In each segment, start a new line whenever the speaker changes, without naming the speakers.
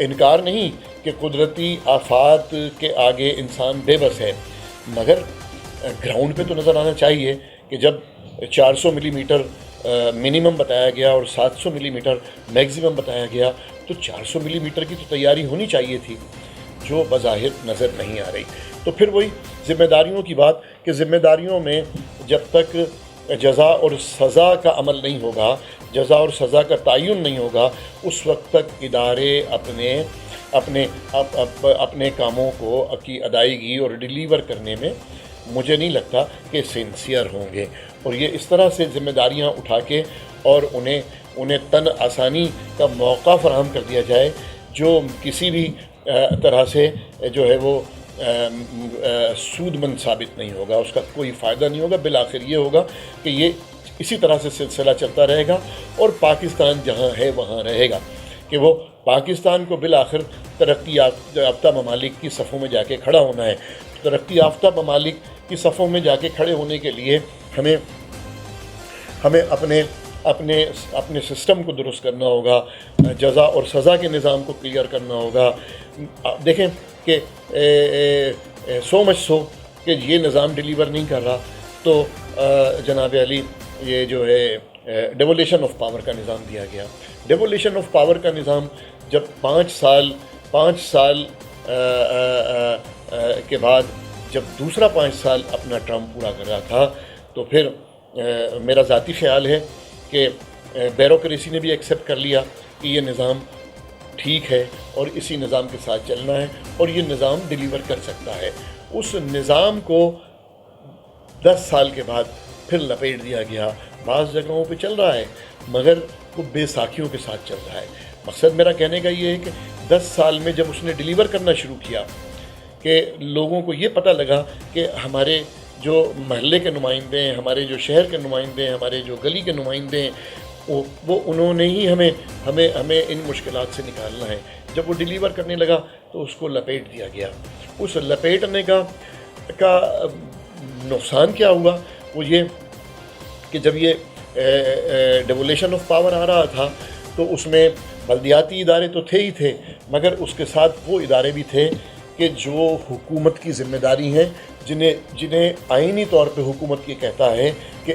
انکار نہیں کہ قدرتی آفات کے آگے انسان بے بس ہے، مگر گراؤنڈ پہ تو نظر آنا چاہیے کہ جب 400 ملی میٹر منیمم بتایا گیا اور 700 ملی میٹر میگزیمم بتایا گیا، تو 400 ملی میٹر کی تو تیاری ہونی چاہیے تھی، جو بظاہر نظر نہیں آ رہی۔ تو پھر وہی ذمہ داریوں کی بات کہ ذمہ داریوں میں جب تک جزا اور سزا کا عمل نہیں ہوگا، جزا اور سزا کا تعین نہیں ہوگا، اس وقت تک ادارے اپنے کاموں کی ادائیگی اور ڈیلیور کرنے میں مجھے نہیں لگتا کہ سنسیئر ہوں گے۔ اور یہ اس طرح سے ذمہ داریاں اٹھا کے اور انہیں تن آسانی کا موقع فراہم کر دیا جائے، جو کسی بھی طرح سے جو ہے وہ سود مند ثابت نہیں ہوگا، اس کا کوئی فائدہ نہیں ہوگا۔ بالآخر یہ ہوگا کہ یہ اسی طرح سے سلسلہ چلتا رہے گا اور پاکستان جہاں ہے وہاں رہے گا، کہ وہ پاکستان کو بالآخر ترقی یافتہ ممالک کی صفوں میں جا کے کھڑا ہونا ہے۔ ترقی یافتہ ممالک کی صفوں میں جا کے کھڑے ہونے کے لیے ہمیں اپنے سسٹم کو درست کرنا ہوگا، جزا اور سزا کے نظام کو کلیئر کرنا ہوگا۔ دیکھیں کہ سو مچ سو کہ یہ نظام ڈیلیور نہیں کر رہا، تو جناب علی یہ جو ہے ڈیولیشن آف پاور کا نظام دیا گیا۔ ڈیولیشن آف پاور کا نظام جب 5 سال کے بعد جب دوسرا 5 سال اپنا ٹرم پورا کر رہا تھا، تو پھر میرا ذاتی خیال ہے کہ بیوروکریسی نے بھی ایکسیپٹ کر لیا کہ یہ نظام ٹھیک ہے اور اسی نظام کے ساتھ چلنا ہے اور یہ نظام ڈیلیور کر سکتا ہے۔ اس نظام کو 10 سال کے بعد پھر لپیٹ دیا گیا۔ بعض جگہوں پہ چل رہا ہے مگر وہ بے ساکھیوں کے ساتھ چل رہا ہے۔ مقصد میرا کہنے کا یہ ہے کہ 10 سال میں جب اس نے ڈیلیور کرنا شروع کیا کہ لوگوں کو یہ پتہ لگا کہ ہمارے جو محلے کے نمائندے ہیں، ہمارے جو شہر کے نمائندے ہیں، ہمارے جو گلی کے نمائندے ہیں، وہ انہوں نے ہی ہمیں ان مشکلات سے نکالنا ہے۔ جب وہ ڈیلیور کرنے لگا تو اس کو لپیٹ دیا گیا۔ اس لپیٹنے کا نقصان کیا ہوا؟ وہ یہ کہ جب یہ ڈیولیشن آف پاور آ رہا تھا تو اس میں بلدیاتی ادارے تو تھے ہی تھے، مگر اس کے ساتھ وہ ادارے بھی تھے کہ جو حکومت کی ذمہ داری ہیں، جنہیں آئینی طور پہ حکومت یہ کہتا ہے کہ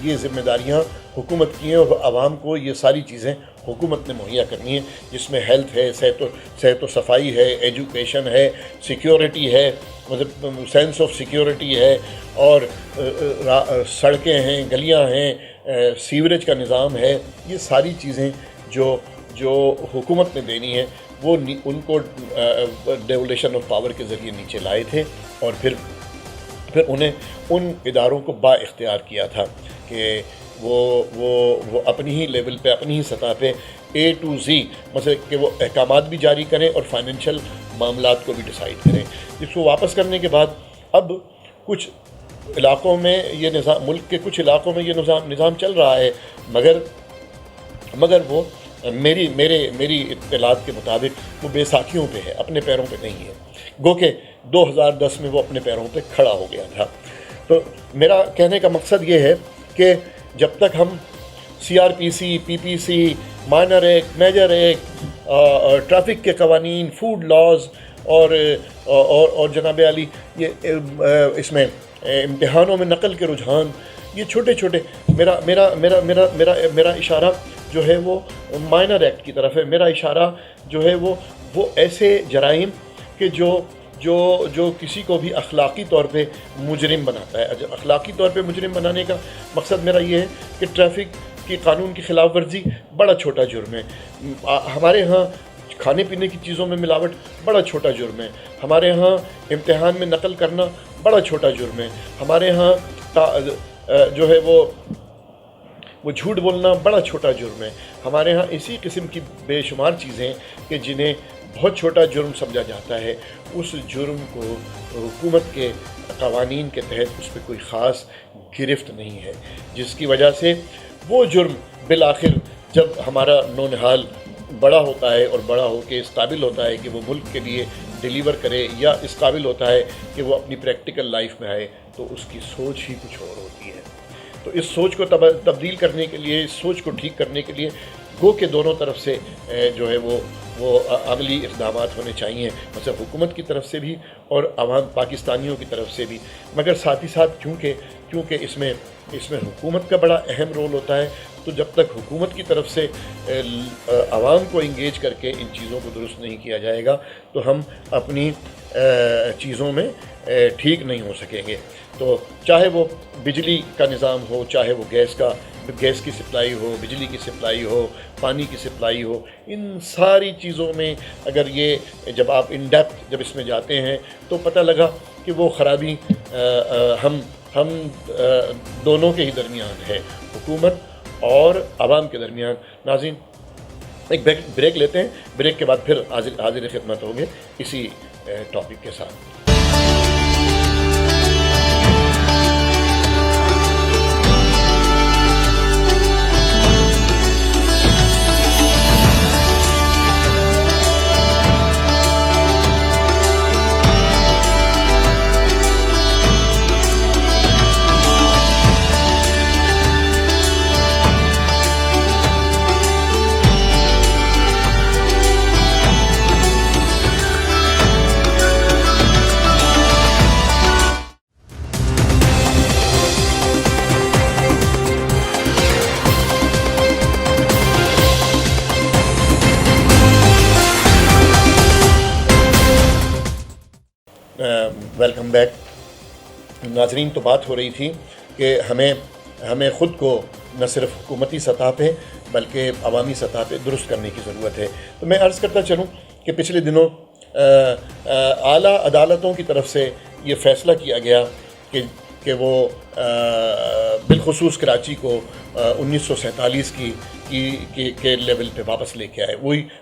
یہ ذمہ داریاں حکومت کی ہیں اور عوام کو یہ ساری چیزیں حکومت نے مہیا کرنی ہے، جس میں ہیلتھ ہے، صحت و صفائی ہے، ایجوکیشن ہے، سیکیورٹی ہے، مطلب سینس آف سیکیورٹی ہے، اور سڑکیں ہیں، گلیاں ہیں، سیوریج کا نظام ہے۔ یہ ساری چیزیں جو حکومت نے دینی ہے وہ ان کو ڈیولیشن آف پاور کے ذریعے نیچے لائے تھے، اور پھر انہیں ان اداروں کو با اختیار کیا تھا کہ وہ اپنی ہی لیول پہ، اپنی ہی سطح پہ A to Z مثلا کہ وہ احکامات بھی جاری کریں اور فائنینشیل معاملات کو بھی ڈیسائیڈ کریں۔ اس کو واپس کرنے کے بعد اب کچھ علاقوں میں یہ نظام، ملک کے کچھ علاقوں میں یہ نظام چل رہا ہے، مگر وہ میری اطلاعات کے مطابق وہ بے ساکھیوں پہ ہے، اپنے پیروں پہ نہیں ہے، گو کہ 2010 میں وہ اپنے پیروں پہ کھڑا ہو گیا تھا۔ تو میرا کہنے کا مقصد یہ ہے کہ جب تک ہم CRPC، PPC، minor act, major act, traffic کے قوانین، فوڈ لاز اور جناب علی یہ اس میں امتحانوں میں نقل کے رجحان، یہ چھوٹے چھوٹے میرا اشارہ جو ہے وہ مائنر ایکٹ کی طرف ہے۔ میرا اشارہ جو ہے وہ ایسے جرائم کہ جو کسی کو بھی اخلاقی طور پہ مجرم بناتا ہے۔ اخلاقی طور پہ مجرم بنانے کا مقصد میرا یہ ہے کہ ٹریفک کی قانون کی خلاف ورزی بڑا چھوٹا جرم ہے۔ ہمارے ہاں کھانے پینے کی چیزوں میں ملاوٹ بڑا چھوٹا جرم ہے۔ ہمارے ہاں امتحان میں نقل کرنا بڑا چھوٹا جرم ہے۔ ہمارے ہاں جو ہے وہ جھوٹ بولنا بڑا چھوٹا جرم ہے۔ ہمارے ہاں اسی قسم کی بے شمار چیزیں کہ جنہیں بہت چھوٹا جرم سمجھا جاتا ہے، اس جرم کو حکومت کے قوانین کے تحت اس پہ کوئی خاص گرفت نہیں ہے، جس کی وجہ سے وہ جرم بالآخر جب ہمارا نونہال بڑا ہوتا ہے اور بڑا ہو کے اس قابل ہوتا ہے کہ وہ ملک کے لیے ڈیلیور کرے، یا اس قابل ہوتا ہے کہ وہ اپنی پریکٹیکل لائف میں آئے، تو اس کی سوچ ہی کچھ اور ہوتی ہے۔ تو اس سوچ کو تبدیل کرنے کے لیے، اس سوچ کو ٹھیک کرنے کے لیے گو کہ دونوں طرف سے جو ہے وہ وہ عملی اقدامات ہونے چاہیے، مطلب حکومت کی طرف سے بھی اور عوام پاکستانیوں کی طرف سے بھی، مگر ساتھ ہی ساتھ کیونکہ اس میں حکومت کا بڑا اہم رول ہوتا ہے، تو جب تک حکومت کی طرف سے عوام کو انگیج کر کے ان چیزوں کو درست نہیں کیا جائے گا تو ہم اپنی چیزوں میں ٹھیک نہیں ہو سکیں گے۔ تو چاہے وہ بجلی کا نظام ہو، چاہے وہ گیس کی سپلائی ہو، بجلی کی سپلائی ہو، پانی کی سپلائی ہو، ان ساری چیزوں میں اگر یہ جب آپ ان ڈیپتھ جب اس میں جاتے ہیں تو پتہ لگا کہ وہ خرابی ہم دونوں کے ہی درمیان ہے، حکومت اور عوام کے درمیان۔ ناظرین ایک بریک لیتے ہیں، بریک کے بعد پھر حاضر خدمت ہوں گے اسی ٹاپک کے ساتھ۔ Welcome back. ناظرین، تو بات ہو رہی تھی کہ ہمیں خود کو نہ صرف حکومتی سطح پہ بلکہ عوامی سطح پہ درست کرنے کی ضرورت ہے۔ تو میں عرض کرتا چلوں کہ پچھلے دنوں اعلیٰ عدالتوں کی طرف سے یہ فیصلہ کیا گیا کہ وہ بالخصوص کراچی کو 1947 کے لیول پہ واپس لے کے آئے،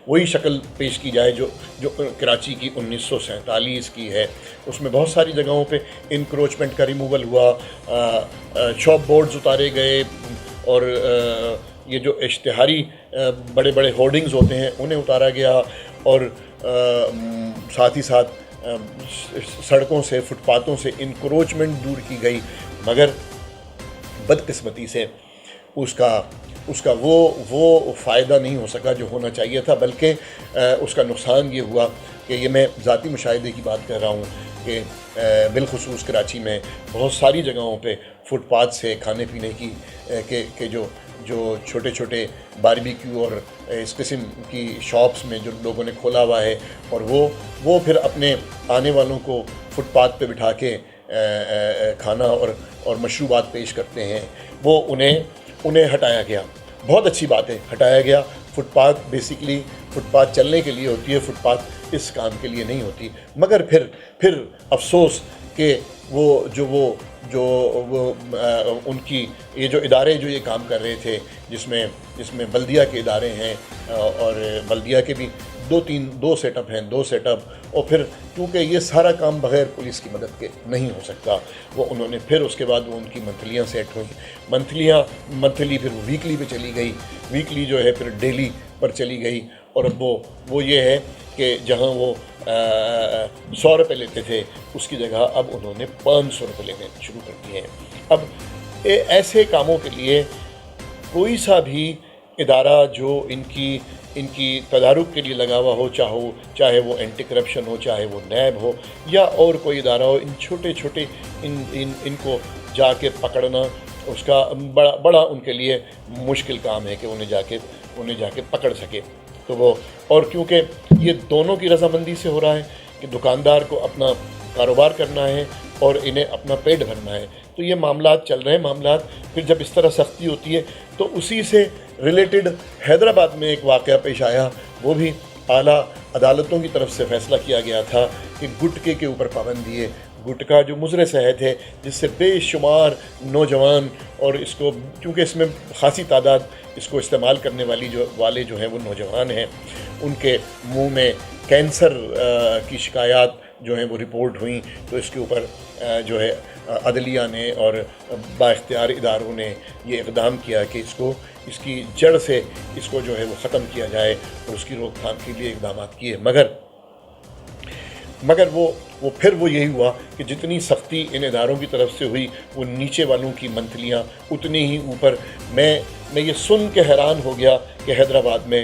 وہی شکل پیش کی جائے جو کراچی کی 1947 کی ہے۔ اس میں بہت ساری جگہوں پہ انکروچمنٹ کا ریموول ہوا، شاپ بورڈز اتارے گئے، اور یہ جو اشتہاری بڑے بڑے ہورڈنگز ہوتے ہیں انہیں اتارا گیا، اور ساتھ ہی ساتھ سڑکوں سے، فٹ پاتھوں سے انکروچمنٹ دور کی گئی، مگر بدقسمتی سے اس کا وہ فائدہ نہیں ہو سکا جو ہونا چاہیے تھا، بلکہ اس کا نقصان یہ ہوا کہ یہ میں ذاتی مشاہدے کی بات کر رہا ہوں کہ بالخصوص کراچی میں بہت ساری جگہوں پہ فٹ پاتھ سے کھانے پینے کی جو چھوٹے چھوٹے باربیکیو اور اس قسم کی شاپس میں جو لوگوں نے کھولا ہوا ہے، اور وہ پھر اپنے آنے والوں کو فٹ پاتھ پہ بٹھا کے کھانا اور مشروبات پیش کرتے ہیں، وہ انہیں ہٹایا گیا۔ بہت اچھی بات ہے، ہٹایا گیا۔ Footpath basically footpath چلنے کے لیے ہوتی ہے، فٹ پاتھ اس کام کے لیے نہیں ہوتی، مگر پھر افسوس کہ وہ ان کی یہ جو ادارے جو یہ کام کر رہے تھے، جس میں بلدیہ کے ادارے ہیں، اور بلدیہ کے بھی دو سیٹ اپ ہیں، اور پھر کیونکہ یہ سارا کام بغیر پولیس کی مدد کے نہیں ہو سکتا، انہوں نے پھر اس کے بعد ان کی منتھلیاں سیٹ ہوئیں، منتھلی پھر ویکلی پہ چلی گئی، ویکلی جو ہے پھر ڈیلی پر چلی گئی، اور اب وہ یہ ہے کہ جہاں وہ 100 روپے لیتے تھے اس کی جگہ اب انہوں نے 500 روپے لینے شروع کر دیے ہیں۔ اب ایسے کاموں کے لیے کوئی سا بھی ادارہ جو ان کی تدارک کے لیے لگا ہوا ہو، چاہے وہ اینٹی کرپشن ہو، چاہے وہ نیب ہو، یا اور کوئی ادارہ ہو، ان چھوٹے ان کو جا کے پکڑنا اس کا بڑا ان کے لیے مشکل کام ہے کہ انہیں جا کے پکڑ سکے۔ تو وہ، اور کیونکہ یہ دونوں کی رضامندی سے ہو رہا ہے کہ دکاندار کو اپنا کاروبار کرنا ہے اور انہیں اپنا پیٹ بھرنا ہے، تو یہ معاملات چل رہے ہیں۔ معاملات پھر جب اس طرح سختی ہوتی ہے تو اسی سے ریلیٹڈ حیدرآباد میں ایک واقعہ پیش آیا، وہ بھی اعلیٰ عدالتوں کی طرف سے فیصلہ کیا گیا تھا کہ گٹکے کے اوپر پابندی ہے۔ گٹکا جو مضر صحت ہے، جس سے بے شمار نوجوان، اور اس کو کیونکہ اس میں خاصی تعداد اس کو استعمال کرنے والے جو ہیں وہ نوجوان ہیں، ان کے منہ میں کینسر کی شکایات جو ہیں وہ رپورٹ ہوئیں، تو اس کے اوپر جو ہے عدلیہ نے اور بااختیار اداروں نے یہ اقدام کیا کہ اس کی جڑ سے اس کو جو ہے وہ ختم کیا جائے، اور اس کی روک تھام کے لیے اقدامات کیے، مگر وہ پھر یہی ہوا کہ جتنی سختی ان اداروں کی طرف سے ہوئی، وہ نیچے والوں کی منتھلیاں اتنی ہی اوپر۔ میں یہ سن کے حیران ہو گیا کہ حیدرآباد میں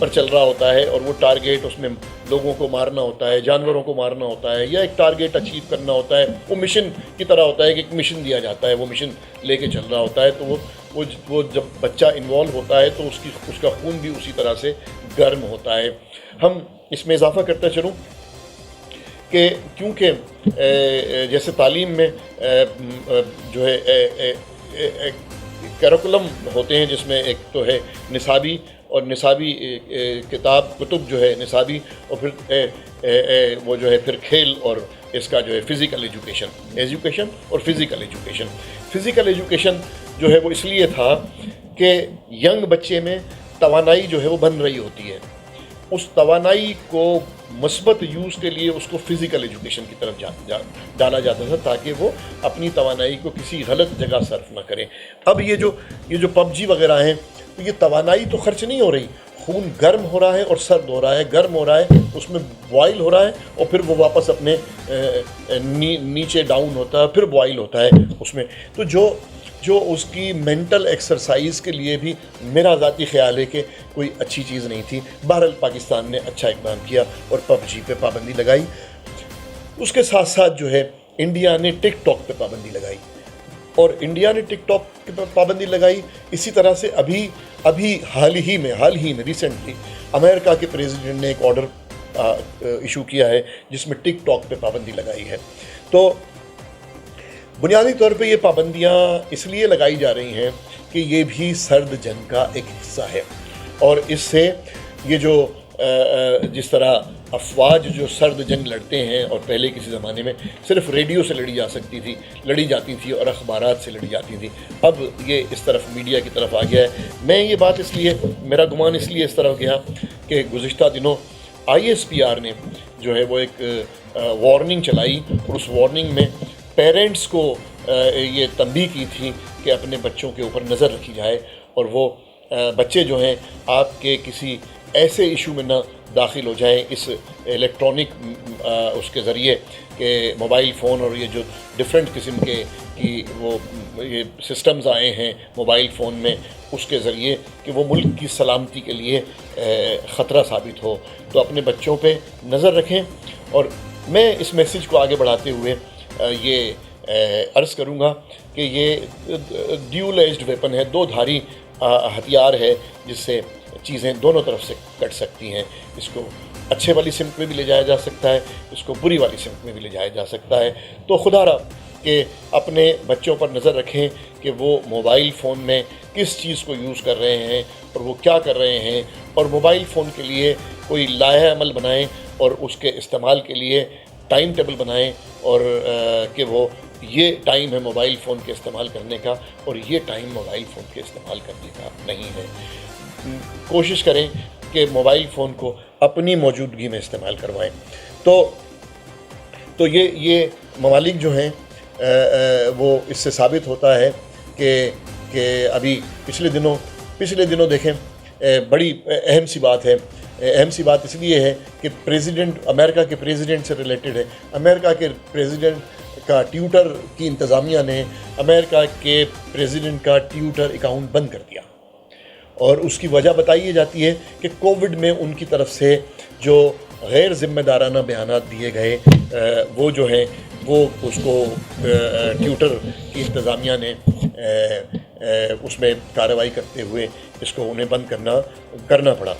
پر چل رہا ہوتا ہے اور وہ ٹارگیٹ اس میں لوگوں کو مارنا ہوتا ہے, جانوروں کو مارنا ہوتا ہے, یا ایک ٹارگیٹ اچیو کرنا ہوتا ہے. وہ مشن کی طرح ہوتا ہے کہ ایک مشن دیا جاتا ہے, وہ مشن لے کے چل رہا ہوتا ہے. تو وہ جب بچہ انوالو ہوتا ہے تو اس کا خون بھی اسی طرح سے گرم ہوتا ہے. ہم اس میں اضافہ کرتا چلوں کہ کیونکہ جیسے تعلیم میں جو ہے کیریکولم ہوتے ہیں, جس میں ایک تو ہے نصابی, اور نصابی کتب جو ہے نصابی, اور پھر وہ جو ہے پھر کھیل, اور اس کا جو ہے فزیکل ایجوکیشن اور فزیکل ایجوکیشن. فزیکل ایجوکیشن جو ہے وہ اس لیے تھا کہ ینگ بچے میں توانائی جو ہے وہ بن رہی ہوتی ہے. اس توانائی کو مثبت یوز کے لیے اس کو فزیکل ایجوکیشن کی طرف ڈالا جاتا تھا, تاکہ وہ اپنی توانائی کو کسی غلط جگہ صرف نہ کریں. اب یہ جو پب جی وغیرہ ہیں, تو یہ توانائی تو خرچ نہیں ہو رہی, خون گرم ہو رہا ہے اور سرد ہو رہا ہے, گرم ہو رہا ہے, اس میں بوائل ہو رہا ہے, اور پھر وہ واپس اپنے نیچے ڈاؤن ہوتا ہے, پھر بوائل ہوتا ہے اس میں. تو جو اس کی مینٹل ایکسرسائز کے لیے بھی میرا ذاتی خیال ہے کہ کوئی اچھی چیز نہیں تھی. بہرحال پاکستان نے اچھا اقدام کیا اور پب جی پہ پابندی لگائی. اس کے ساتھ ساتھ جو ہے انڈیا نے ٹک ٹاک پہ پابندی لگائی, اور انڈیا نے ٹک ٹاک پہ پابندی لگائی. اسی طرح سے ابھی حال ہی میں ریسنٹلی امریکہ کے پریزیڈنٹ نے ایک آرڈر ایشو کیا ہے جس میں ٹک ٹاک پہ پابندی لگائی ہے. تو بنیادی طور پہ یہ پابندیاں اس لیے لگائی جا رہی ہیں کہ یہ بھی سرد جنگ کا ایک حصہ ہے, اور اس سے یہ جو جس طرح افواج جو سرد جنگ لڑتے ہیں, اور پہلے کسی زمانے میں صرف ریڈیو سے لڑی جاتی تھی اور اخبارات سے لڑی جاتی تھی, اب یہ اس طرف میڈیا کی طرف آ گیا ہے. میں یہ بات میرا گمان اس لیے اس طرف گیا کہ گزشتہ دنوں ISPR نے جو ہے وہ ایک وارننگ چلائی, اور اس وارننگ میں پیرنٹس کو یہ تنبیہ کی تھی کہ اپنے بچوں کے اوپر نظر رکھی جائے, اور وہ بچے جو ہیں آپ کے کسی ایسے ایشو میں نہ داخل ہو جائیں اس الیکٹرانک اس کے ذریعے کہ موبائل فون اور یہ جو ڈفرینٹ قسم کے کی وہ یہ سسٹمز آئے ہیں موبائل فون میں, اس کے ذریعے کہ وہ ملک کی سلامتی کے لیے خطرہ ثابت ہو. تو اپنے بچوں پہ نظر رکھیں. اور میں اس میسیج کو آگے بڑھاتے ہوئے یہ عرض کروں گا کہ یہ ڈیول ایجڈ ویپن ہے, دو دھاری ہتھیار ہے, جس سے چیزیں دونوں طرف سے کٹ سکتی ہیں. اس کو اچھے والی سمت میں بھی لے جایا جا سکتا ہے, اس کو بری والی سمت میں بھی لے جایا جا سکتا ہے. تو خدا را کہ اپنے بچوں پر نظر رکھیں کہ وہ موبائل فون میں کس چیز کو یوز کر رہے ہیں اور وہ کیا کر رہے ہیں, اور موبائل فون کے لیے کوئی لائحہ عمل بنائیں اور اس کے استعمال کے لیے ٹائم ٹیبل بنائیں, اور کہ وہ یہ ٹائم ہے موبائل فون کے استعمال کرنے کا اور یہ ٹائم موبائل فون کے استعمال کرنے کا نہیں ہے. کوشش کریں کہ موبائل فون کو اپنی موجودگی میں استعمال کروائیں. تو یہ ممالک جو ہیں وہ اس سے ثابت ہوتا ہے کہ ابھی پچھلے دنوں دیکھیں بڑی اہم سی بات ہے. اہم سی بات اس لیے ہے کہ امریکہ کے پریزیڈنٹ سے ریلیٹڈ ہے. امریکہ کے پریزیڈنٹ کا ٹویٹر کی انتظامیہ نے امریکہ کے پریزیڈنٹ کا ٹویٹر اکاؤنٹ بند کر دیا, اور اس کی وجہ بتائی جاتی ہے کہ کووڈ میں ان کی طرف سے جو غیر ذمہ دارانہ بیانات دیے گئے وہ جو ہیں وہ اس کو ٹویٹر کی انتظامیہ نے اس میں کارروائی کرتے ہوئے اس کو انہیں بند کرنا پڑا.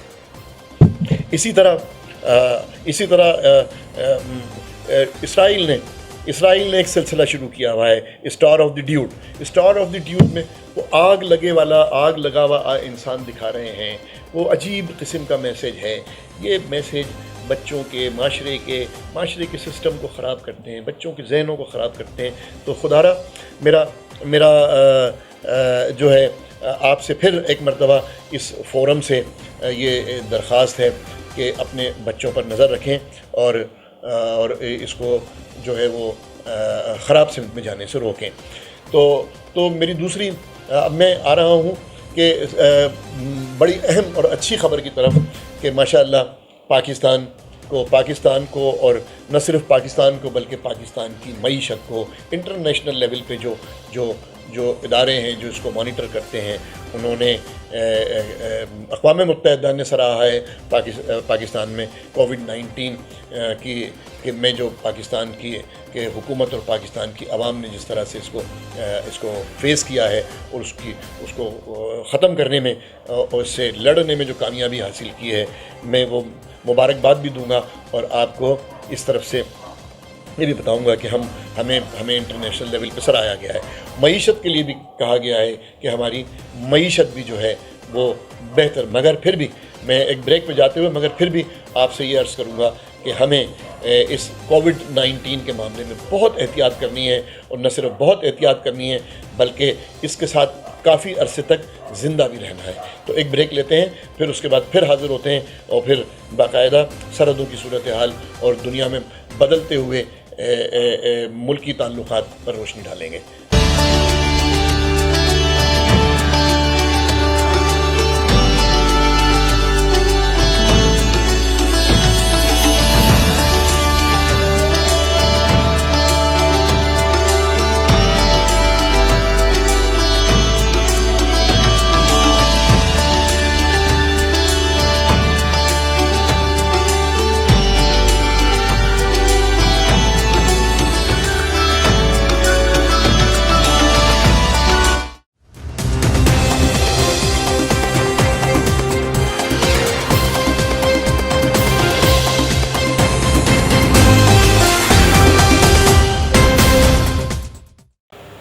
اسی طرح اسرائیل نے ایک سلسلہ شروع کیا ہوا ہے اسٹار آف دی ڈیوڈ میں وہ آگ لگا ہوا انسان دکھا رہے ہیں. وہ عجیب قسم کا میسیج ہے. یہ میسیج بچوں کے معاشرے کے سسٹم کو خراب کرتے ہیں, بچوں کے ذہنوں کو خراب کرتے ہیں. تو خدا را میرا جو ہے آپ سے پھر ایک مرتبہ اس فورم سے یہ درخواست ہے کہ اپنے بچوں پر نظر رکھیں اور اس کو جو ہے وہ خراب سمت میں جانے سے روکیں. تو میری دوسری اب میں آ رہا ہوں کہ بڑی اہم اور اچھی خبر کی طرف کہ ماشاءاللہ پاکستان کو اور نہ صرف پاکستان کو بلکہ پاکستان کی معیشت کو انٹرنیشنل لیول پہ جو جو ادارے ہیں جو اس کو مانیٹر کرتے ہیں انہوں نے اقوام متحدہ نے سراہا ہے پاکستان میں کووڈ-19 کی میں جو پاکستان کی کہ حکومت اور پاکستان کی عوام نے جس طرح سے اس کو فیس کیا ہے اور اس کو ختم کرنے میں اور اس سے لڑنے میں جو کامیابی حاصل کی ہے، میں وہ مبارکباد بھی دوں گا اور آپ کو اس طرف سے یہ بھی بتاؤں گا کہ ہمیں انٹرنیشنل لیول پہ سراہا گیا ہے۔ معیشت کے لیے بھی کہا گیا ہے کہ ہماری معیشت بھی جو ہے وہ بہتر، مگر پھر بھی میں ایک بریک پہ جاتے ہوئے مگر پھر بھی آپ سے یہ عرض کروں گا کہ ہمیں اس کووڈ-19 کے معاملے میں بہت احتیاط کرنی ہے، اور نہ صرف بہت احتیاط کرنی ہے بلکہ اس کے ساتھ کافی عرصے تک زندہ بھی رہنا ہے۔ تو ایک بریک لیتے ہیں، پھر اس کے بعد پھر حاضر ہوتے ہیں اور پھر باقاعدہ سرحدوں کی صورتحال اور دنیا میں بدلتے ہوئے ملکی تعلقات پر روشنی ڈالیں گے۔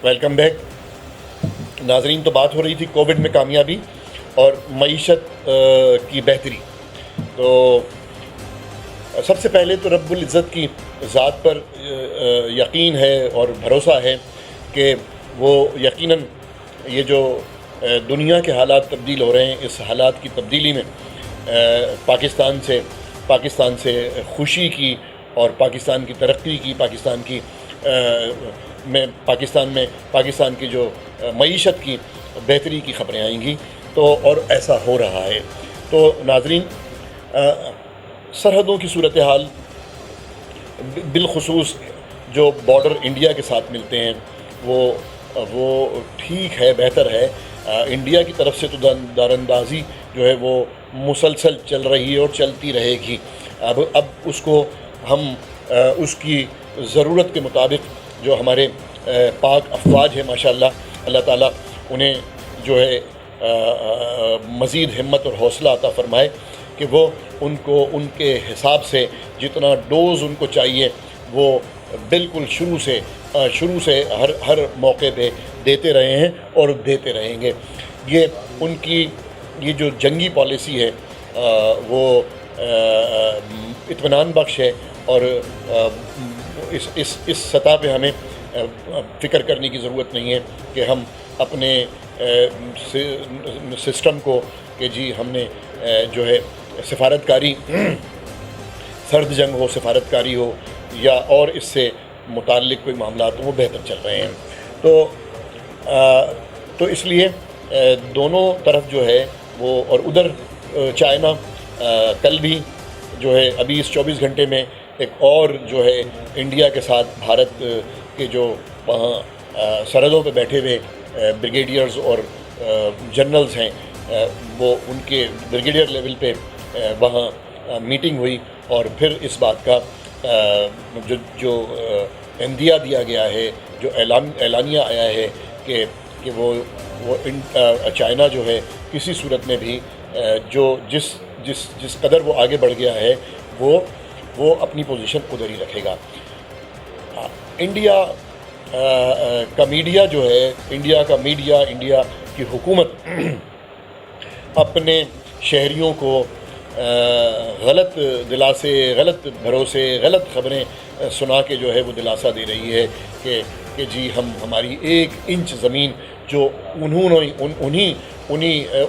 ویلکم بیک ناظرین۔ تو بات ہو رہی تھی کووڈ میں کامیابی اور معیشت کی بہتری۔ تو سب سے پہلے تو رب العزت کی ذات پر یقین ہے اور بھروسہ ہے کہ وہ یقیناً یہ جو دنیا کے حالات تبدیل ہو رہے ہیں، اس حالات کی تبدیلی میں پاکستان سے خوشی کی اور پاکستان کی ترقی کی، پاکستان کی جو معیشت کی بہتری کی خبریں آئیں گی، تو اور ایسا ہو رہا ہے۔ تو ناظرین، سرحدوں کی صورتحال بالخصوص جو بارڈر انڈیا کے ساتھ ملتے ہیں وہ ٹھیک ہے، بہتر ہے۔ انڈیا کی طرف سے تو دراندازی جو ہے وہ مسلسل چل رہی ہے اور چلتی رہے گی۔ اب اس کو ہم اس کی ضرورت کے مطابق جو ہمارے پاک افواج ہیں ماشاءاللہ، اللہ تعالیٰ انہیں جو ہے مزید ہمت اور حوصلہ عطا فرمائے کہ وہ ان کو ان کے حساب سے جتنا ڈوز ان کو چاہیے وہ بالکل شروع سے ہر موقع پہ دیتے رہے ہیں اور دیتے رہیں گے۔ یہ جو جنگی پالیسی ہے وہ اطمینان بخش ہے، اور اس سطح پہ ہمیں فکر کرنے کی ضرورت نہیں ہے کہ ہم اپنے سسٹم کو کہ جی ہم نے جو ہے سفارتکاری، سرد جنگ ہو، سفارتکاری ہو یا اور اس سے متعلق کوئی معاملات ہوں، وہ بہتر چل رہے ہیں۔ تو اس لیے دونوں طرف جو ہے وہ، اور ادھر چائنا کل بھی جو ہے ابھی اس 24 گھنٹے میں ایک اور جو ہے انڈیا کے ساتھ بھارت کے جو وہاں سرحدوں پہ بیٹھے ہوئے بریگیڈیئرز اور جنرلز ہیں، وہ ان کے بریگیڈیئر لیول پہ وہاں میٹنگ ہوئی، اور پھر اس بات کا جو اندیا دیا گیا ہے، جو اعلانیہ آیا ہے کہ وہ چائنا جو ہے کسی صورت میں بھی جو جس قدر وہ آگے بڑھ گیا ہے وہ اپنی پوزیشن ادھر ہی رکھے گا۔ انڈیا کا میڈیا جو ہے، انڈیا کی حکومت اپنے شہریوں کو غلط دلاسے، غلط بھروسے، غلط خبریں سنا کے جو ہے وہ دلاسا دے رہی ہے کہ جی ہماری 1 انچ زمین جو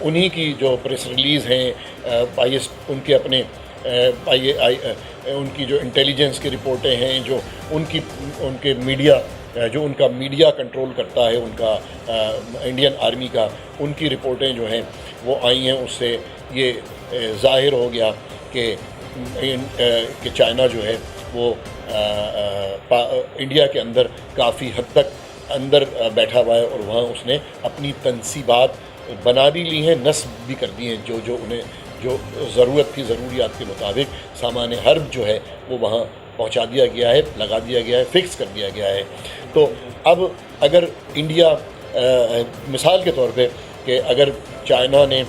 انہی کی جو پریس ریلیز ہیں، ان کے اپنے ان کی جو انٹیلیجنس کی رپورٹیں ہیں، جو ان کے میڈیا، جو ان کا میڈیا کنٹرول کرتا ہے، ان کا انڈین آرمی کا، ان کی رپورٹیں جو ہیں وہ آئی ہیں، اس سے یہ ظاہر ہو گیا کہ چائنا جو ہے وہ انڈیا کے اندر کافی حد تک اندر بیٹھا ہوا ہے، اور وہاں اس نے اپنی تنصیبات بنا بھی لی ہیں، نصب بھی کر دی ہیں، جو انہیں جو ضرورت تھی، ضروریات کے مطابق سامان حرب جو ہے وہ وہاں پہنچا دیا گیا ہے، لگا دیا گیا ہے، فکس کر دیا گیا ہے۔ تو اب اگر انڈیا مثال کے طور پہ کہ اگر چائنا نے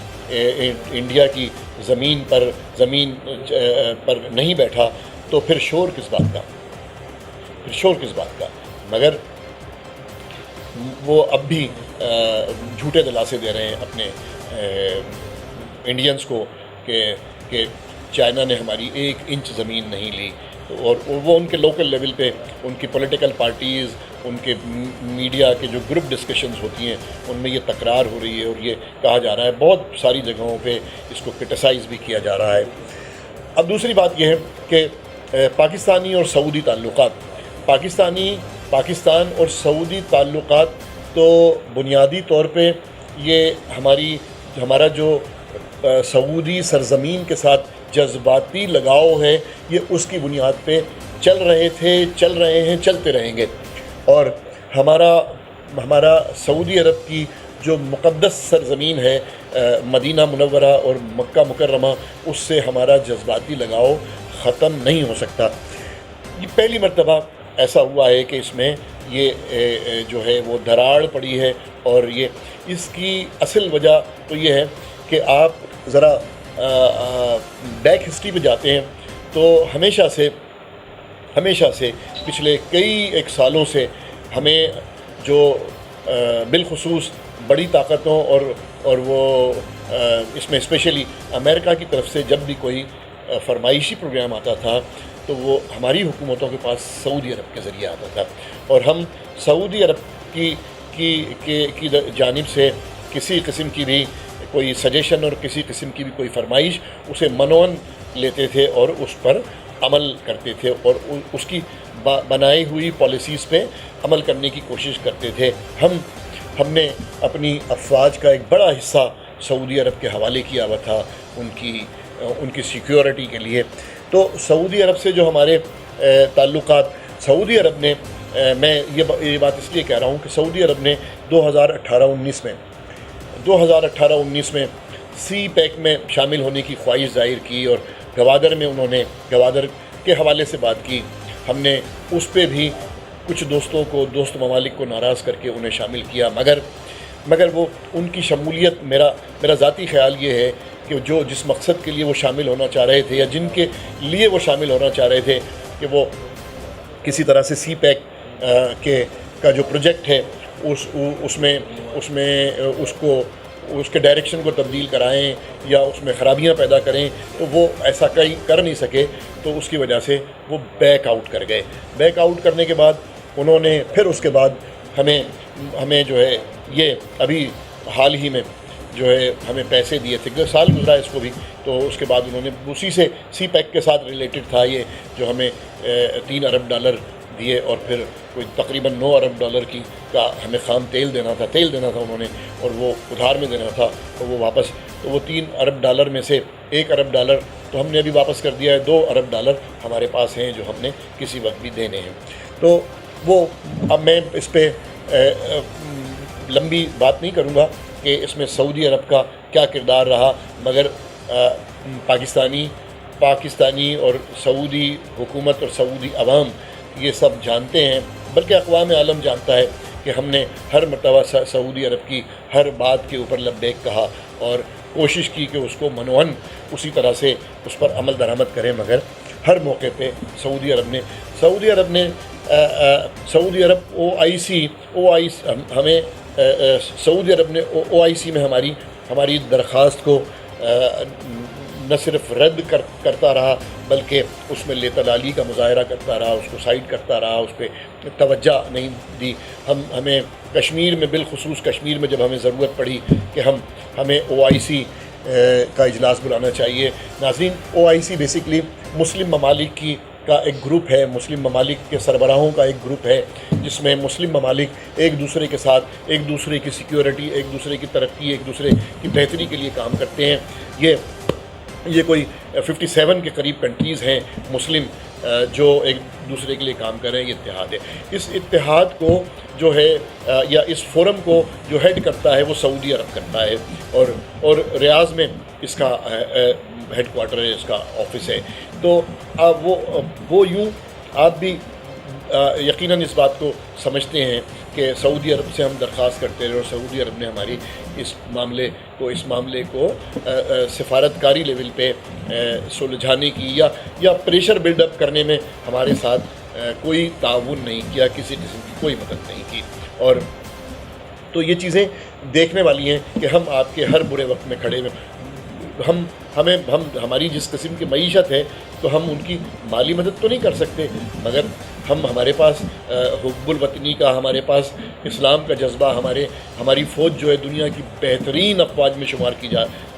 انڈیا کی زمین پر نہیں بیٹھا تو پھر شور کس بات کا؟ مگر وہ اب بھی جھوٹے دلاسے دے رہے ہیں اپنے انڈینز کو کہ چائنا نے ہماری 1 انچ زمین نہیں لی، اور وہ ان کے لوکل لیول پہ ان کی پولیٹیکل پارٹیز، ان کے میڈیا کے جو گروپ ڈسکشنز ہوتی ہیں ان میں یہ تکرار ہو رہی ہے، اور یہ کہا جا رہا ہے، بہت ساری جگہوں پہ اس کو کرٹیسائز بھی کیا جا رہا ہے۔ اب دوسری بات یہ ہے کہ پاکستانی اور سعودی تعلقات، پاکستان اور سعودی تعلقات تو بنیادی طور پہ یہ ہمارا جو سعودی سرزمین کے ساتھ جذباتی لگاؤ ہے، یہ اس کی بنیاد پہ چل رہے ہیں، چلتے رہیں گے، اور ہمارا سعودی عرب کی جو مقدس سرزمین ہے مدینہ منورہ اور مکہ مکرمہ، اس سے ہمارا جذباتی لگاؤ ختم نہیں ہو سکتا۔ یہ پہلی مرتبہ ایسا ہوا ہے کہ اس میں یہ جو ہے وہ دراڑ پڑی ہے، اور اس کی اصل وجہ تو یہ ہے کہ آپ ذرا بیک ہسٹری پہ جاتے ہیں تو ہمیشہ سے پچھلے ایک سالوں سے ہمیں جو بالخصوص بڑی طاقتوں اور وہ اس میں اسپیشلی امریکہ کی طرف سے جب بھی کوئی فرمائشی پروگرام آتا تھا تو وہ ہماری حکومتوں کے پاس سعودی عرب کے ذریعے آتا تھا، اور ہم سعودی عرب کی جانب سے کسی قسم کی بھی کوئی سجیشن اور کسی قسم کی بھی کوئی فرمائش اسے منون لیتے تھے اور اس پر عمل کرتے تھے، اور اس کی بنائی ہوئی پالیسیز پہ عمل کرنے کی کوشش کرتے تھے۔ ہم نے اپنی افواج کا ایک بڑا حصہ سعودی عرب کے حوالے کیا ہوا تھا ان کی سیکیورٹی کے لیے۔ تو سعودی عرب سے جو ہمارے تعلقات، سعودی عرب نے، میں یہ بات اس لیے کہہ رہا ہوں کہ سعودی عرب نے 2018-19 میں سی پیک میں شامل ہونے کی خواہش ظاہر کی، اور گوادر میں انہوں نے گوادر کے حوالے سے بات کی۔ ہم نے اس پہ بھی کچھ دوست ممالک کو ناراض کر کے انہیں شامل کیا، مگر وہ ان کی شمولیت، میرا ذاتی خیال یہ ہے کہ جس مقصد کے لیے وہ شامل ہونا چاہ رہے تھے، یا جن کے لیے وہ شامل ہونا چاہ رہے تھے، کہ وہ کسی طرح سے سی پیک کا جو پروجیکٹ ہے اس کے ڈائریکشن کو تبدیل کرائیں یا اس میں خرابیاں پیدا کریں، تو وہ ایسا کر نہیں سکے، تو اس کی وجہ سے وہ بیک آؤٹ کر گئے۔ بیک آؤٹ کرنے کے بعد انہوں نے پھر اس کے بعد ہمیں جو ہے یہ ابھی حال ہی میں جو ہے ہمیں پیسے دیے تھے، سال گزرا اس کو بھی، تو اس کے بعد انہوں نے اسی سے سی پیک کے ساتھ ریلیٹڈ تھا یہ، جو ہمیں $3 ارب دیے، اور پھر کوئی تقریباً $9 ارب کا ہمیں خام تیل دینا تھا انہوں نے، اور وہ ادھار میں دینا تھا، تو وہ واپس، تو وہ $3 ارب میں سے $1 ارب تو ہم نے ابھی واپس کر دیا ہے، $2 ارب ہمارے پاس ہیں جو ہم نے کسی وقت بھی دینے ہیں۔ تو وہ اب میں اس پہ لمبی بات نہیں کروں گا کہ اس میں سعودی عرب کا کیا کردار رہا، مگر پاکستانی اور سعودی حکومت اور سعودی عوام یہ سب جانتے ہیں، بلکہ اقوام عالم جانتا ہے کہ ہم نے ہر مرتبہ سعودی عرب کی ہر بات کے اوپر لبیک کہا اور کوشش کی کہ اس کو منون اسی طرح سے اس پر عمل درآمد کریں، مگر ہر موقع پہ سعودی عرب نے OIC میں ہماری درخواست کو نہ صرف رد کرتا رہا، بلکہ اس میں لےطلالی کا مظاہرہ کرتا رہا، اس کو سائڈ کرتا رہا، اس پہ توجہ نہیں دی۔ ہمیں کشمیر میں، بالخصوص کشمیر میں جب ہمیں ضرورت پڑی کہ ہمیں OIC کا اجلاس بلانا چاہیے۔ ناظرین، OIC بیسکلی مسلم ممالک کا ایک گروپ ہے، مسلم ممالک کے سربراہوں کا ایک گروپ ہے، جس میں مسلم ممالک ایک دوسرے کے ساتھ ایک دوسرے کی سیکیورٹی، ایک دوسرے کی ترقی، ایک دوسرے کی بہتری کے لیے کام کرتے ہیں۔ یہ کوئی 57 کے قریب کنٹریز ہیں مسلم جو ایک دوسرے کے لیے کام کر رہے ہیں، یہ اتحاد ہے۔ اس اتحاد کو جو ہے یا اس فورم کو جو ہیڈ کرتا ہے وہ سعودی عرب کرتا ہے، اور ریاض میں اس کا ہیڈ کوارٹر ہے، اس کا آفس ہے۔ تو وہ یوں آپ بھی یقیناً اس بات کو سمجھتے ہیں کہ سعودی عرب سے ہم درخواست کرتے رہے، اور سعودی عرب نے ہماری اس معاملے کو سفارتکاری لیول پہ سلجھانے کی یا پریشر بلڈ اپ کرنے میں ہمارے ساتھ کوئی تعاون نہیں کیا، کسی قسم کی کوئی مدد نہیں کی۔ اور تو یہ چیزیں دیکھنے والی ہیں کہ ہم آپ کے ہر برے وقت میں کھڑے ہوئے، ہماری جس قسم کی معیشت ہے تو ہم ان کی مالی مدد تو نہیں کر سکتے، مگر ہمارے پاس حب الوطنی کا، ہمارے پاس اسلام کا جذبہ، ہماری فوج جو ہے دنیا کی بہترین افواج میں شمار کی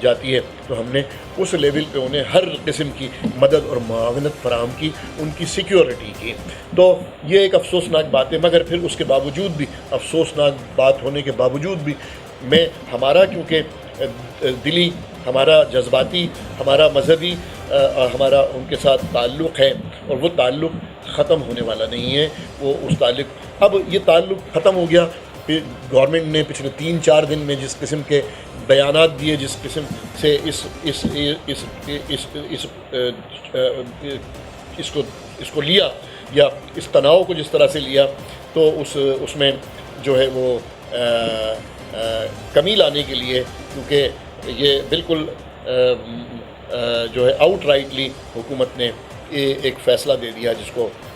جاتی ہے، تو ہم نے اس لیول پہ انہیں ہر قسم کی مدد اور معاونت فراہم کی، ان کی سیکیورٹی کی۔ تو یہ ایک افسوسناک بات ہے، مگر پھر اس کے باوجود بھی، افسوسناک بات ہونے کے باوجود بھی، ہمارا کیونکہ دلی، ہمارا جذباتی، ہمارا مذہبی، ہمارا ان کے ساتھ تعلق ہے، اور وہ تعلق ختم ہونے والا نہیں ہے۔ وہ اس اب یہ تعلق ختم ہو گیا۔ پھر گورنمنٹ نے پچھلے 3-4 دن میں جس قسم کے بیانات دیے، جس قسم سے اس کو لیا، یا اس تناؤ کو جس طرح سے لیا، تو اس میں جو ہے وہ کمی لانے کے لیے، کیونکہ یہ بالکل جو ہے آؤٹ رائٹلی حکومت نے ایک فیصلہ دے دیا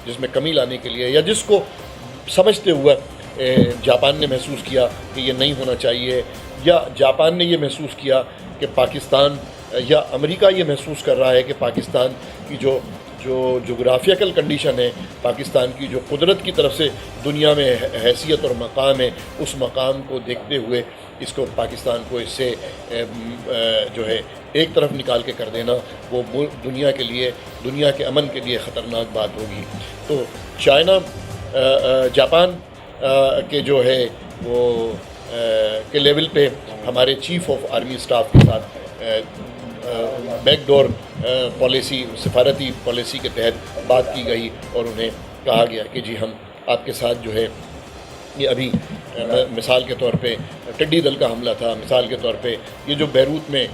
جس میں کمی لانے کے لیے، یا جس کو سمجھتے ہوئے جاپان نے محسوس کیا کہ یہ نہیں ہونا چاہیے، یا جاپان نے یہ محسوس کیا کہ پاکستان، یا امریکہ یہ محسوس کر رہا ہے کہ پاکستان کی جو جغرافیکل کنڈیشن ہے، پاکستان کی جو قدرت کی طرف سے دنیا میں حیثیت اور مقام ہے، اس مقام کو دیکھتے ہوئے پاکستان کو اس سے جو ہے ایک طرف نکال کے کر دینا، وہ دنیا کے لیے، دنیا کے امن کے لیے خطرناک بات ہوگی۔ تو جاپان کے جو ہے وہ کے لیول پہ ہمارے چیف آف آرمی اسٹاف کے ساتھ بیک ڈور پالیسی، سفارتی پالیسی کے تحت بات کی گئی، اور انہیں کہا گیا کہ جی ہم آپ کے ساتھ جو ہے، یہ ابھی مثال کے طور پہ ٹڈی دل کا حملہ تھا، مثال کے طور پہ یہ جو بیروت میں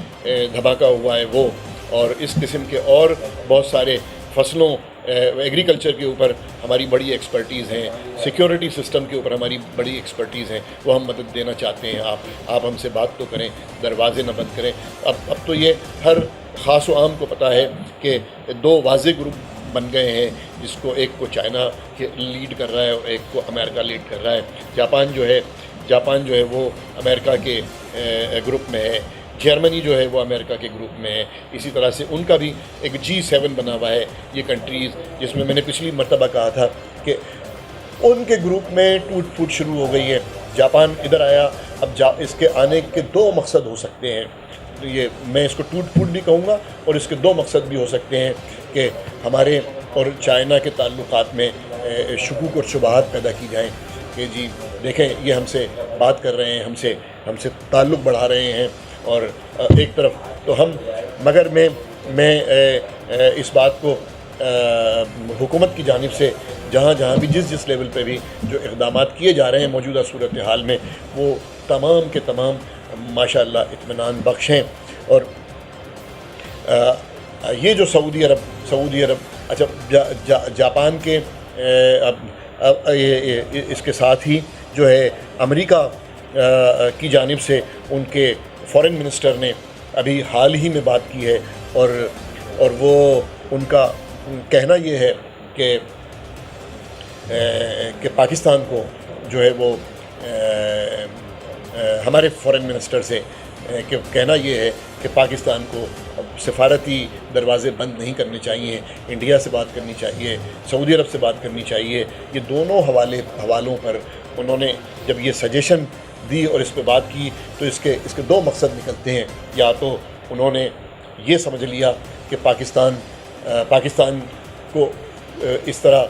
دھماکہ ہوا ہے وہ، اور اس قسم کے اور بہت سارے فصلوں، ایگریکلچر کے اوپر ہماری بڑی ایکسپرٹیز ہیں، سیکیورٹی سسٹم کے اوپر ہماری بڑی ایکسپرٹیز ہیں، وہ ہم مدد دینا چاہتے ہیں، آپ ہم سے بات تو کریں، دروازے نہ بند کریں۔ اب تو یہ ہر خاص و عام کو پتہ ہے کہ 2 واضح گروپ بن گئے ہیں، جس کو ایک کو چائنا لیڈ کر رہا ہے اور ایک کو امریکہ لیڈ کر رہا ہے۔ جاپان جو ہے وہ امریکہ کے گروپ میں ہے، جرمنی جو ہے وہ امریکہ کے گروپ میں ہے، اسی طرح سے ان کا بھی ایک G7 بنا ہوا ہے، یہ کنٹریز، جس میں نے پچھلی مرتبہ کہا تھا کہ ان کے گروپ میں ٹوٹ پھوٹ شروع ہو گئی ہے۔ جاپان ادھر آیا، اب اس کے آنے کے 2 مقصد ہو سکتے ہیں، یہ میں اس کو ٹوٹ پھوٹ بھی کہوں گا، اور اس کے 2 مقصد بھی ہو سکتے ہیں کہ ہمارے اور چائنا کے تعلقات میں شکوک اور شبہات پیدا کی جائیں کہ جی دیکھیں یہ ہم سے بات کر رہے ہیں، ہم سے تعلق بڑھا رہے ہیں، اور ایک طرف تو مگر میں اس بات کو حکومت کی جانب سے جہاں بھی جس لیول پہ بھی جو اقدامات کیے جا رہے ہیں موجودہ صورتحال میں، وہ تمام کے تمام ماشاء اللہ اطمینان بخش ہیں۔ اور یہ جو سعودی عرب اچھا جاپان کے اس کے ساتھ ہی جو ہے امریکہ کی جانب سے ان کے فارن منسٹر نے ابھی حال ہی میں بات کی ہے، اور وہ ان کا کہنا یہ ہے کہ پاکستان کو جو ہے وہ ہمارے فارن منسٹر سے کہ کہنا یہ ہے کہ پاکستان کو سفارتی دروازے بند نہیں کرنے چاہیے، انڈیا سے بات کرنی چاہیے، سعودی عرب سے بات کرنی چاہیے۔ یہ دونوں حوالوں پر انہوں نے جب یہ سجیشن دی اور اس پہ بات کی، تو اس کے 2 مقصد نکلتے ہیں۔ یا تو انہوں نے یہ سمجھ لیا کہ پاکستان کو اس طرح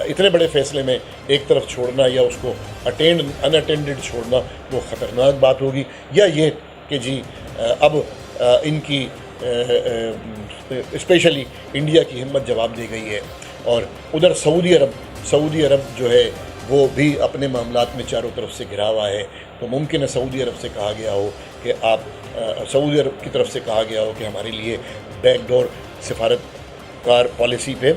اتنے بڑے فیصلے میں ایک طرف چھوڑنا یا اس کو ان اٹینڈڈ چھوڑنا وہ خطرناک بات ہوگی، یا یہ کہ جی اب ان کی اسپیشلی انڈیا کی ہمت جواب دے گئی ہے، اور ادھر سعودی عرب جو ہے وہ بھی اپنے معاملات میں چاروں طرف سے گھرا ہوا ہے، تو ممکن ہے سعودی عرب سے کہا گیا ہو کہ آپ سعودی عرب کی طرف سے کہا گیا ہو کہ ہمارے لیے بیک ڈور سفارتکار پالیسی پہ،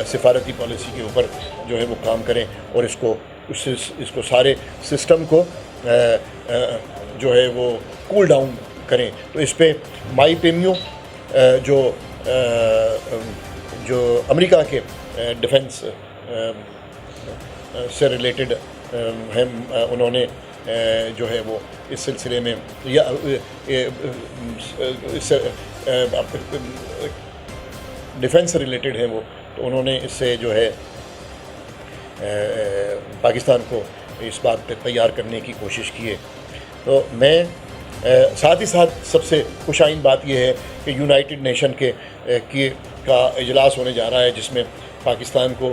سفارتی پالیسی کے اوپر جو ہے وہ کام کریں، اور اس کو سارے سسٹم کو جو ہے وہ کول ڈاؤن کریں۔ تو اس پہ مائی پیمیو جو امریکہ کے ڈیفنس سے ریلیٹڈ ہیں، انہوں نے جو ہے وہ اس سلسلے میں یا ڈیفنس سے ریلیٹڈ ہیں وہ، تو انہوں نے اس سے جو ہے پاکستان کو اس بات پہ تیار کرنے کی کوشش کی ہے۔ تو میں ساتھ ہی ساتھ سب سے خوش آئند بات یہ ہے کہ یونائٹڈ نیشن کا اجلاس ہونے جا رہا ہے، جس میں پاکستان کو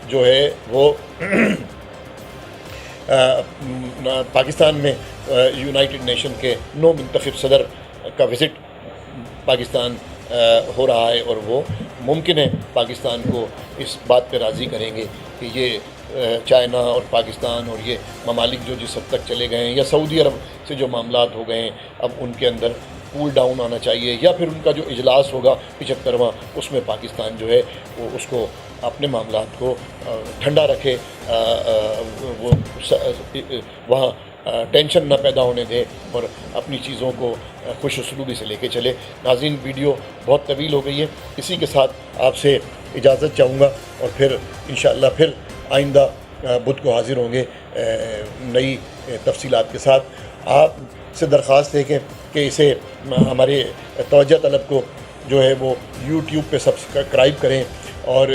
جو ہے وہ پاکستان میں یونائٹڈ نیشن کے نو منتخب صدر کا وزٹ پاکستان ہو رہا ہے، اور وہ ممکن ہے پاکستان کو اس بات پہ راضی کریں گے کہ یہ چائنا اور پاکستان اور یہ ممالک جو جس حد تک چلے گئے ہیں، یا سعودی عرب سے جو معاملات ہو گئے ہیں، اب ان کے اندر کول ڈاؤن آنا چاہیے، یا پھر ان کا جو اجلاس ہوگا 75واں، اس میں پاکستان جو ہے وہ اس کو اپنے معاملات کو ٹھنڈا رکھے، وہ وہاں ٹینشن نہ پیدا ہونے دے، اور اپنی چیزوں کو خوش اسلوبی سے لے کے چلے۔ ناظرین، ویڈیو بہت طویل ہو گئی ہے، اسی کے ساتھ آپ سے اجازت چاہوں گا، اور پھر انشاءاللہ پھر آئندہ بدھ کو حاضر ہوں گے نئی تفصیلات کے ساتھ۔ آپ سے درخواست ہے کہ اسے ہمارے توجہ طلب کو جو ہے وہ یوٹیوب پہ سبسکرائب کریں، اور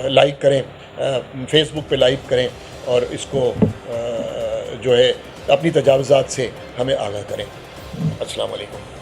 لائک کریں، فیس بک پہ لائک کریں، اور اس کو جو ہے اپنی تجاوزات سے ہمیں آگاہ کریں۔ السلام علیکم۔